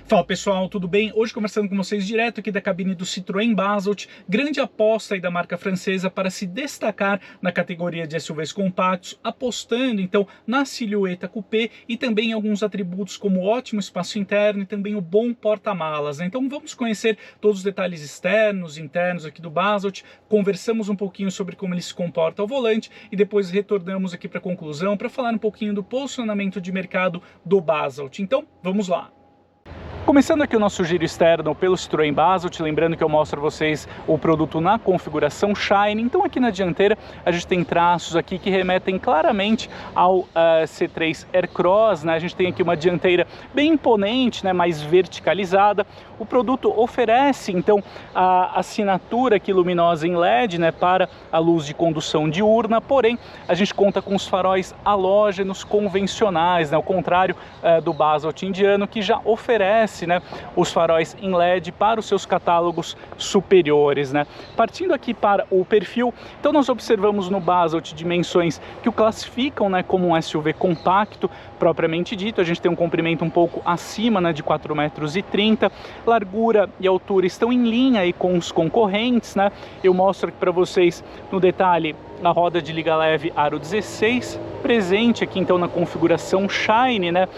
Fala pessoal, tudo bem? Hoje conversando com vocês direto aqui da cabine do Citroën Basalt, grande aposta aí da marca francesa para se destacar na categoria de SUVs compactos, apostando então na silhueta coupé e também em alguns atributos como o ótimo espaço interno e também o bom porta-malas. Então vamos conhecer todos os detalhes externos, internos aqui do Basalt, conversamos um pouquinho sobre como ele se comporta ao volante e depois retornamos aqui para a conclusão para falar um pouquinho do posicionamento de mercado do Basalt. Então vamos lá! Começando aqui o nosso giro externo pelo Citroën Basalt, lembrando que eu mostro a vocês o produto na configuração Shine. Então aqui na dianteira a gente tem traços aqui que remetem claramente ao C3 Aircross, né? A gente tem aqui uma dianteira bem imponente, né? Mais verticalizada. O produto oferece então a assinatura aqui luminosa em LED, né? Para a luz de condução diurna, porém a gente conta com os faróis halógenos convencionais, né? Ao contrário do Basalt indiano, que já oferece, né, os faróis em LED para os seus catálogos superiores, né? Partindo aqui para o perfil, então nós observamos no Basalt dimensões que o classificam, né, como um SUV compacto propriamente dito. A gente tem um comprimento um pouco acima, né, de 4,30 m, largura e altura estão em linha aí com os concorrentes, né? Eu mostro aqui para vocês no detalhe a roda de liga leve aro 16, presente aqui então na configuração Shine, né?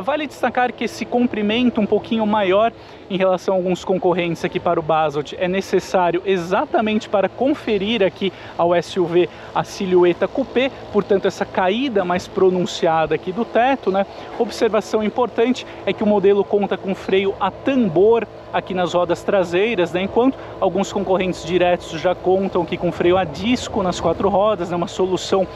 Vale destacar que esse comprimento um pouquinho maior em relação a alguns concorrentes aqui para o Basalt é necessário exatamente para conferir aqui ao SUV a silhueta coupé, portanto essa caída mais pronunciada aqui do teto, né? Observação importante é que o modelo conta com freio a tambor aqui nas rodas traseiras, né? Enquanto alguns concorrentes diretos já contam aqui com freio a disco nas quatro rodas, né? Uma solução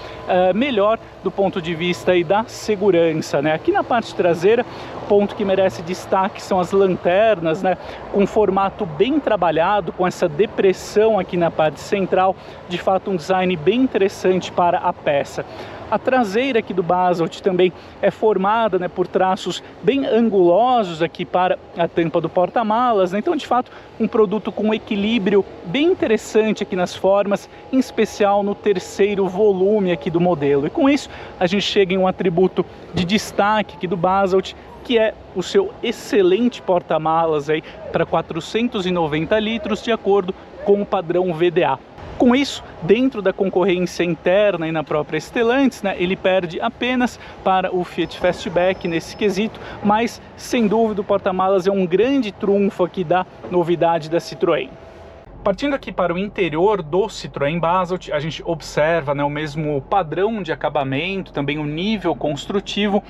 melhor do ponto de vista aí da segurança, né? Aqui na parte traseira, ponto que merece destaque são as lanternas, né? Com formato bem trabalhado, com essa depressão aqui na parte central, de fato um design bem interessante para a peça. A traseira aqui do Basalt também é formada, né, por traços bem angulosos aqui para a tampa do porta-malas, né? Então, de fato, um produto com um equilíbrio bem interessante aqui nas formas, em especial no terceiro volume aqui do modelo. E com isso, a gente chega em um atributo de destaque aqui do Basalt, que é o seu excelente porta-malas aí para 490 litros, de acordo com o padrão VDA. Com isso, dentro da concorrência interna e na própria Stellantis, né, ele perde apenas para o Fiat Fastback nesse quesito, mas sem dúvida o porta-malas é um grande trunfo aqui da novidade da Citroën. Partindo aqui para o interior do Citroën Basalt, a gente observa, né, o mesmo padrão de acabamento, também o nível construtivo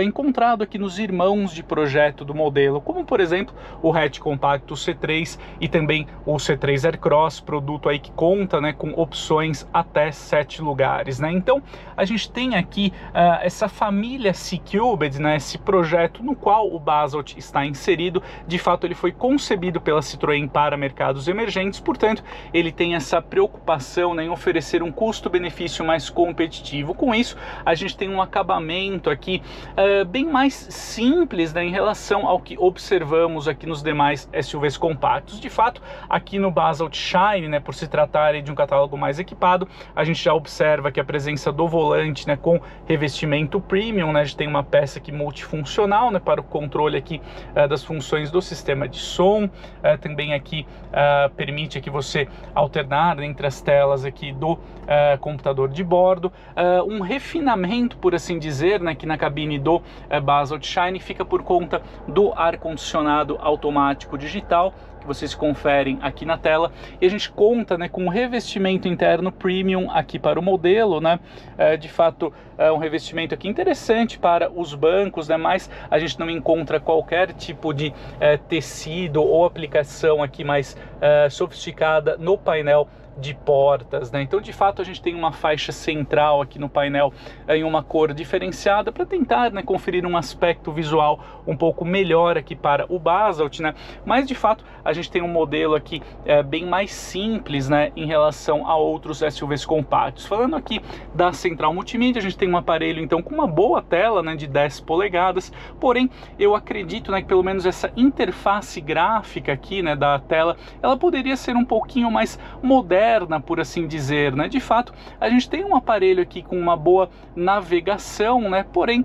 encontrado aqui nos irmãos de projeto do modelo, como por exemplo o hatch compacto C3 e também o C3 Aircross, produto aí que conta, né, com opções até 7 lugares, né? Então a gente tem aqui essa família C-Cubed, né, esse projeto no qual o Basalt está inserido. De fato ele foi concebido pela Citroën para mercados emergentes. Portanto, ele tem essa preocupação, né, em oferecer um custo-benefício mais competitivo. Com isso, a gente tem um acabamento aqui bem mais simples, né, em relação ao que observamos aqui nos demais SUVs compactos. De fato, aqui no Basalt Shine, né, por se tratar de um catálogo mais equipado, a gente já observa que a presença do volante, né, com revestimento premium, né, a gente tem uma peça aqui multifuncional, né, para o controle aqui das funções do sistema de som, também aqui permite que você alternar entre as telas aqui do computador de bordo, um refinamento, por assim dizer, né, que na cabine do Basalt Shine fica por conta do ar-condicionado automático digital, que vocês conferem aqui na tela, e a gente conta, né, com um revestimento interno premium aqui para o modelo, né? De fato, um revestimento aqui interessante para os bancos, né? Mas a gente não encontra qualquer tipo de tecido ou aplicação aqui mais sofisticada no painel de portas, né? Então, de fato, a gente tem uma faixa central aqui no painel em uma cor diferenciada para tentar, né, conferir um aspecto visual um pouco melhor aqui para o Basalt, né? Mas, de fato, a gente tem um modelo aqui bem mais simples, né, em relação a outros SUVs compactos. Falando aqui da central multimídia, a gente tem um aparelho, então, com uma boa tela, né, de 10 polegadas, porém, eu acredito, né, que pelo menos essa interface gráfica aqui, né, da tela, ela poderia ser um pouquinho mais moderna moderna, por assim dizer, né? De fato, a gente tem um aparelho aqui com uma boa navegação, né? Porém,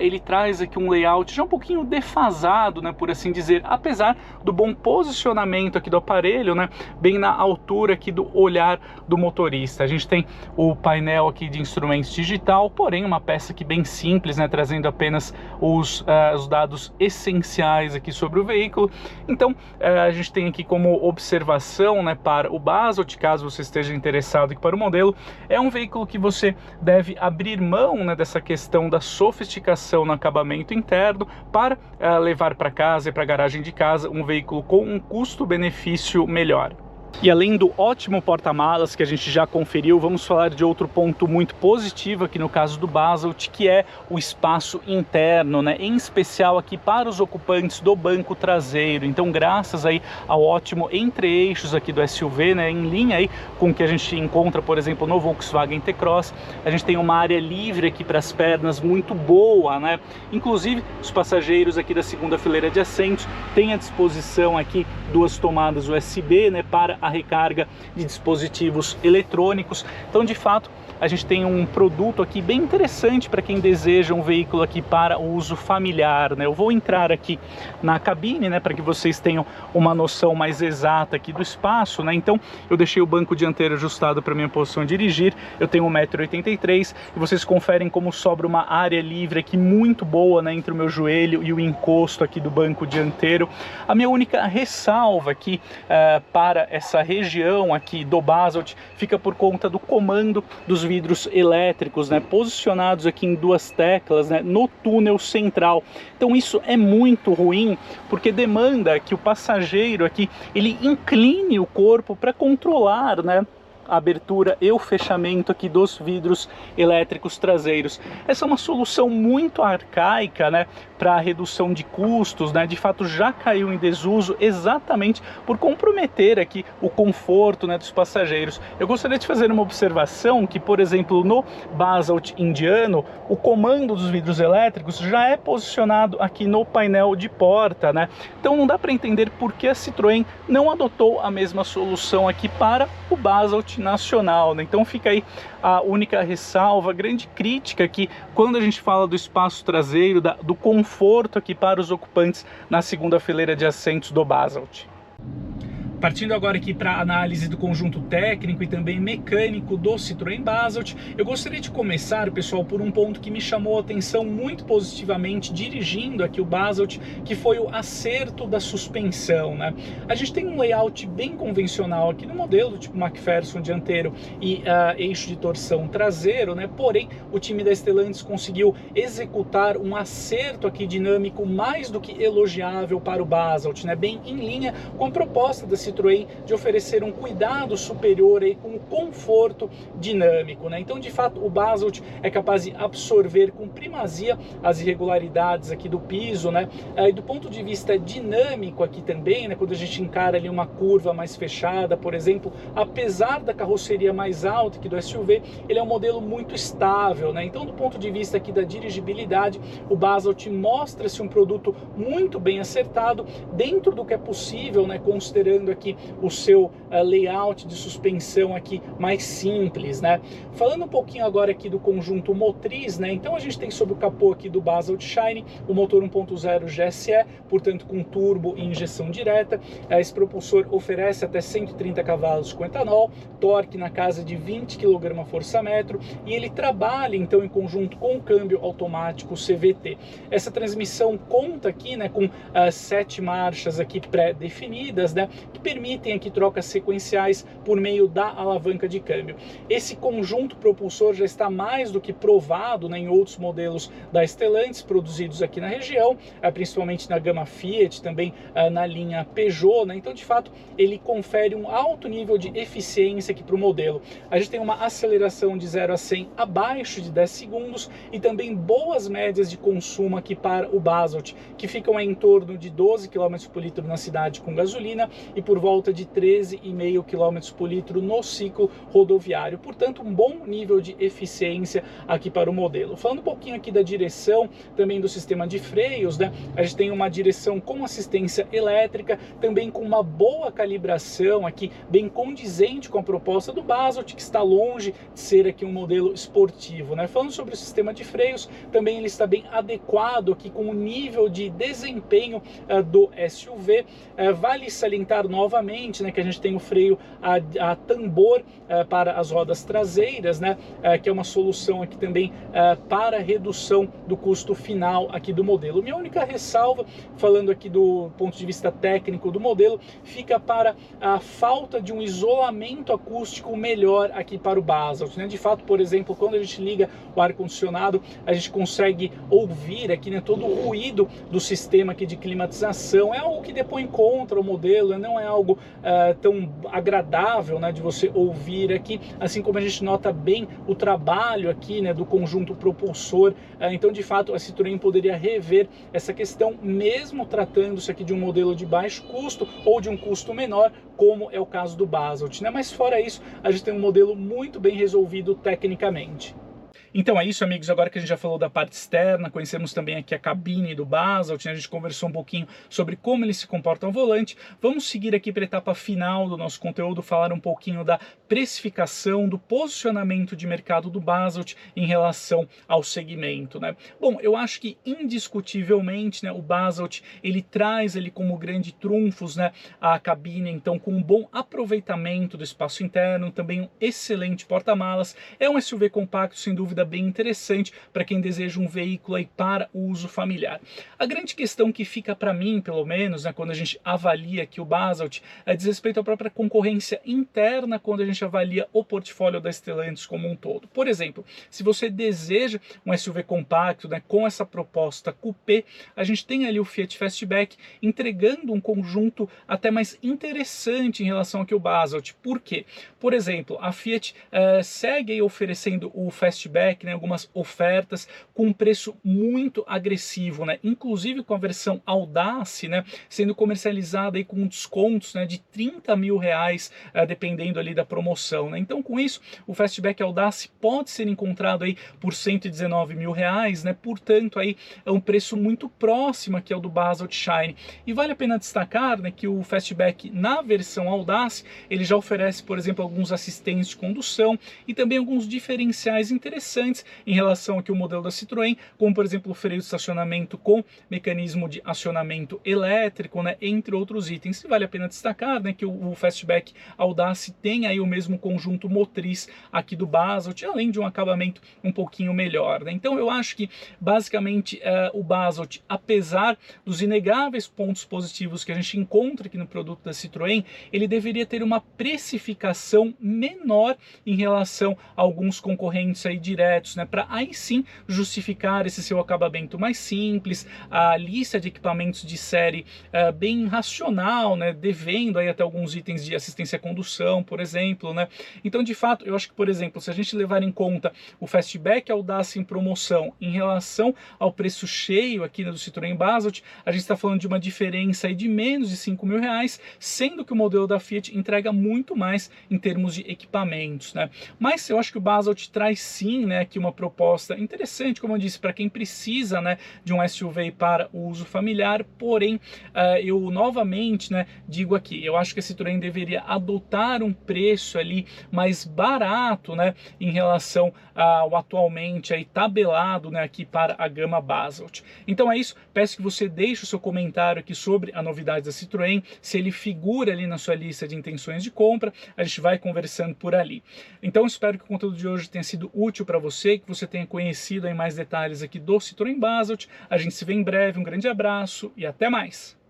ele traz aqui um layout já um pouquinho defasado, né? Por assim dizer, apesar do bom posicionamento aqui do aparelho, né? Bem na altura aqui do olhar do motorista. A gente tem o painel aqui de instrumentos digital, porém uma peça aqui bem simples, né? Trazendo apenas os dados essenciais aqui sobre o veículo. Então, a gente tem aqui como observação, né, para o Basalt, caso você esteja interessado aqui para o modelo, é um veículo que você deve abrir mão, né, dessa questão da sofisticação no acabamento interno para levar para casa e para a garagem de casa um veículo com um custo-benefício melhor. E além do ótimo porta-malas que a gente já conferiu, vamos falar de outro ponto muito positivo aqui no caso do Basalt, que é o espaço interno, né? Em especial aqui para os ocupantes do banco traseiro. Então, graças aí ao ótimo entre-eixos aqui do SUV, né, em linha aí com o que a gente encontra, por exemplo, no Volkswagen T-Cross, a gente tem uma área livre aqui para as pernas muito boa, né? Inclusive, os passageiros aqui da segunda fileira de assentos têm à disposição aqui duas tomadas USB, né, para a recarga de dispositivos eletrônicos. Então, de fato, a gente tem um produto aqui bem interessante para quem deseja um veículo aqui para o uso familiar, né? Eu vou entrar aqui na cabine, né, para que vocês tenham uma noção mais exata aqui do espaço, né? Então, eu deixei o banco dianteiro ajustado para minha posição de dirigir. Eu tenho 1,83 m e vocês conferem como sobra uma área livre aqui muito boa, né, entre o meu joelho e o encosto aqui do banco dianteiro. A minha única ressalva aqui para essa região aqui do Basalt fica por conta do comando dos vidros elétricos, né, posicionados aqui em duas teclas, né, no túnel central. Então isso é muito ruim, porque demanda que o passageiro aqui ele incline o corpo para controlar, né, a abertura e o fechamento aqui dos vidros elétricos traseiros. Essa é uma solução muito arcaica, né, para a redução de custos, né, de fato já caiu em desuso exatamente por comprometer aqui o conforto, né, dos passageiros. Eu gostaria de fazer uma observação que, por exemplo, no Basalt indiano, o comando dos vidros elétricos já é posicionado aqui no painel de porta, né? Então não dá para entender por que a Citroën não adotou a mesma solução aqui para o Basalt nacional, né? Então fica aí a única ressalva, a grande crítica aqui quando a gente fala do espaço traseiro, do conforto aqui para os ocupantes na segunda fileira de assentos do Basalt. Partindo agora aqui para a análise do conjunto técnico e também mecânico do Citroën Basalt, eu gostaria de começar, pessoal, por um ponto que me chamou a atenção muito positivamente dirigindo aqui o Basalt, que foi o acerto da suspensão, né? A gente tem um layout bem convencional aqui no modelo, tipo McPherson dianteiro e eixo de torção traseiro, né? Porém, o time da Stellantis conseguiu executar um acerto aqui dinâmico mais do que elogiável para o Basalt, né? Bem em linha com a proposta da Citroën de oferecer um cuidado superior aí com o conforto dinâmico, né? Então, de fato, o Basalt é capaz de absorver com primazia as irregularidades aqui do piso, né? E do ponto de vista dinâmico aqui também, né? Quando a gente encara ali uma curva mais fechada, por exemplo, apesar da carroceria mais alta aqui do SUV, ele é um modelo muito estável, né? Então, do ponto de vista aqui da dirigibilidade, o Basalt mostra-se um produto muito bem acertado dentro do que é possível, né? Considerando aqui o seu layout de suspensão aqui mais simples, né? Falando um pouquinho agora aqui do conjunto motriz, né? Então a gente tem sobre o capô aqui do Basalt Shine o motor 1.0 GSE, portanto com turbo e injeção direta. Esse propulsor oferece até 130 cavalos com etanol, torque na casa de 20 kgfm e ele trabalha então em conjunto com o câmbio automático CVT. Essa transmissão conta aqui, né, com 7 marchas aqui pré-definidas, né, que permitem aqui trocas sequenciais por meio da alavanca de câmbio. Esse conjunto propulsor já está mais do que provado, né, em outros modelos da Stellantis produzidos aqui na região, principalmente na gama Fiat, também na linha Peugeot, né? Então, de fato, ele confere um alto nível de eficiência aqui para o modelo. A gente tem uma aceleração de 0 a 100 abaixo de 10 segundos e também boas médias de consumo aqui para o Basalt, que ficam em torno de 12 km por litro na cidade com gasolina e por volta de 13,5 km por litro no ciclo rodoviário. Portanto, um bom nível de eficiência aqui para o modelo. Falando um pouquinho aqui da direção, também do sistema de freios, né? A gente tem uma direção com assistência elétrica, também com uma boa calibração aqui, bem condizente com a proposta do Basalt, que está longe de ser aqui um modelo esportivo, né? Falando sobre o sistema de freios, também ele está bem adequado aqui com o nível de desempenho do SUV. Vale salientar novamente, né, que a gente tem o freio a tambor para as rodas traseiras, né, que é uma solução aqui também para redução do custo final aqui do modelo. Minha única ressalva, falando aqui do ponto de vista técnico do modelo, fica para a falta de um isolamento acústico melhor aqui para o Basalt, né? De fato, por exemplo, quando a gente liga o ar-condicionado, a gente consegue ouvir aqui, né, todo o ruído do sistema aqui de climatização. É algo que depõe contra o modelo, né? Não é algo tão agradável, né, de você ouvir aqui, assim como a gente nota bem o trabalho aqui, né, do conjunto propulsor. Então, de fato, a Citroën poderia rever essa questão, mesmo tratando-se aqui de um modelo de baixo custo ou de um custo menor, como é o caso do Basalt, né? Mas fora isso, a gente tem um modelo muito bem resolvido tecnicamente. Então é isso, amigos, agora que a gente já falou da parte externa, conhecemos também aqui a cabine do Basalt, né? A gente conversou um pouquinho sobre como ele se comporta ao volante. Vamos seguir aqui para a etapa final do nosso conteúdo, falar um pouquinho da precificação, do posicionamento de mercado do Basalt em relação ao segmento, né? Bom, eu acho que indiscutivelmente, né, o Basalt ele traz ele como grande trunfos, né, a cabine, então com um bom aproveitamento do espaço interno, também um excelente porta-malas. É um SUV compacto, sem dúvida, bem interessante para quem deseja um veículo aí para uso familiar. A grande questão que fica para mim, pelo menos, né, quando a gente avalia aqui o Basalt, diz respeito à própria concorrência interna quando a gente avalia o portfólio da Stellantis como um todo. Por exemplo, se você deseja um SUV compacto, né, com essa proposta coupé, a gente tem ali o Fiat Fastback entregando um conjunto até mais interessante em relação aqui ao Basalt. Por quê? Por exemplo, a Fiat segue aí oferecendo o Fastback, né, algumas ofertas com um preço muito agressivo, né, inclusive com a versão Audace, né, sendo comercializada aí com descontos, né, de 30 mil reais, dependendo ali da promoção, né. Então, com isso, o Fastback Audace pode ser encontrado aí por 119 mil reais, né, portanto aí é um preço muito próximo aqui ao do Basalt Shine. E vale a pena destacar, né, que o Fastback na versão Audace, ele já oferece, por exemplo, alguns assistentes de condução e também alguns diferenciais interessantes em relação aqui ao modelo da Citroën, como por exemplo o freio de estacionamento com mecanismo de acionamento elétrico, né, entre outros itens. E vale a pena destacar, né, que o Fastback Audace tem aí o mesmo conjunto motriz aqui do Basalt, além de um acabamento um pouquinho melhor, né? Então eu acho que basicamente o Basalt, apesar dos inegáveis pontos positivos que a gente encontra aqui no produto da Citroën, ele deveria ter uma precificação menor em relação a alguns concorrentes aí diretos, né, para aí sim justificar esse seu acabamento mais simples, a lista de equipamentos de série bem racional, né, devendo aí até alguns itens de assistência à condução, por exemplo, né. Então, de fato, eu acho que, por exemplo, se a gente levar em conta o Fastback Audace em promoção em relação ao preço cheio aqui, né, do Citroën Basalt, a gente está falando de uma diferença aí de menos de 5 mil reais, sendo que o modelo da Fiat entrega muito mais em termos de equipamentos, né. Mas eu acho que o Basalt traz sim, né, aqui uma proposta interessante, como eu disse, para quem precisa, né, de um SUV para o uso familiar. Porém, eu novamente, né, digo aqui, eu acho que a Citroën deveria adotar um preço ali mais barato, né, em relação ao atualmente aí tabelado, né, aqui para a gama Basalt. Então é isso, peço que você deixe o seu comentário aqui sobre a novidade da Citroën, se ele figura ali na sua lista de intenções de compra, a gente vai conversando por ali. Então espero que o conteúdo de hoje tenha sido útil para você, que você tenha conhecido aí mais detalhes aqui do Citroën Basalt. A gente se vê em breve, um grande abraço e até mais!